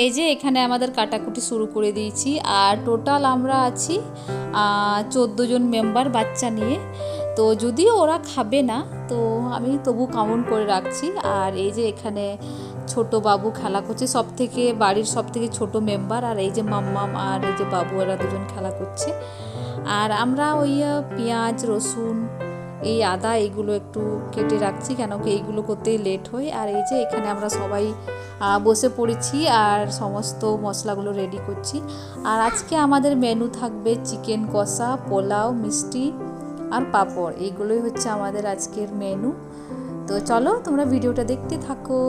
এই যে এখানে আমাদের কাটাকুটি শুরু করে দিয়েছি। আর টোটাল আমরা আছি 14 জন মেম্বার বাচ্চা নিয়ে। তো যদিও ওরা খাবে না, তো আমি তবু কাউন্ট করে রাখছি। আর এই যে এখানে ছোট বাবু খেলা করছে, বাড়ির সব থেকে ছোট মেম্বার। আর এই যে মাম্মাম আর এই যে বাবু, এরা দুজন খেলা করছে। আর আমরা ওই পেঁয়াজ রসুন এই আদা এইগুলো একটু কেটে রাখছি, কেন কি এইগুলো করতেই লেট হয়। আর এই যে এখানে আমরা সবাই বসে পড়েছি আর সমস্ত মশলাগুলো রেডি করছি। আর আজকে আমাদের মেনু থাকবে চিকেন কষা, পোলাও, মিষ্টি আর পাঁপড়। এইগুলোই হচ্ছে আমাদের আজকের মেনু। তো চলো তোমরা ভিডিওটা দেখতে থাকো।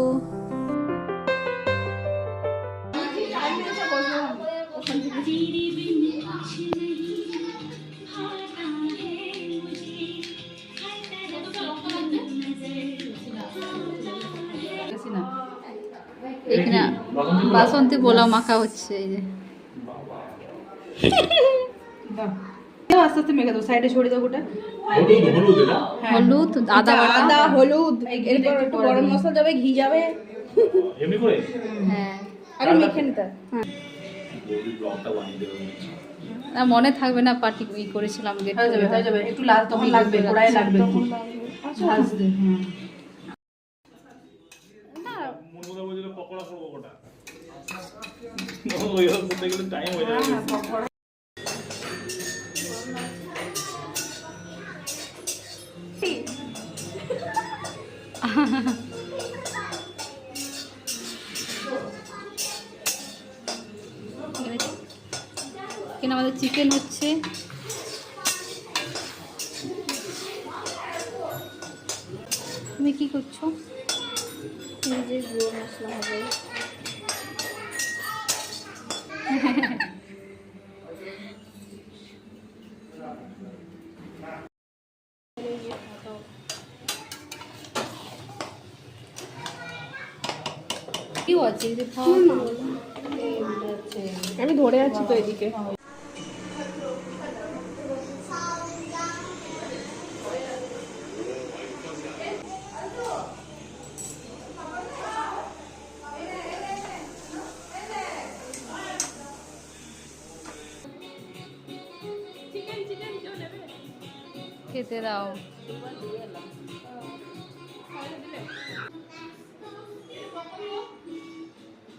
এখানে বাসন্তী পোলাও মাখা হচ্ছে। এই যে আস্তে আস্তে মেখে দাও, সাইডে ছড়িয়ে দাও গোটা। হলুদ, আদা বাটা, আদা, হলুদ, এরপর একটু গরম মশলা যাবে, ঘি যাবে। এমনি করে হ্যাঁ আগে মেখে নিতে। মনে থাকবে না পার্টি করেছিলাম। হয়ে যাবে একটু লাল তখন লাগবে, কড়াই লাগবে একটু ভাজতে। মন কথা বলছিল পকোড়া করবো ওটা ওই করতে গেলে টাইম হয়ে যাবে। এখানে আমাদের চিকেন হচ্ছে। তুমি কি করছো? নিজের গুঁড়ো মশলা হবে। কি আছে যে আমি ধরে আছি তো এদিকে। খেতে দাও।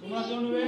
তোমরা কেউ নেবে?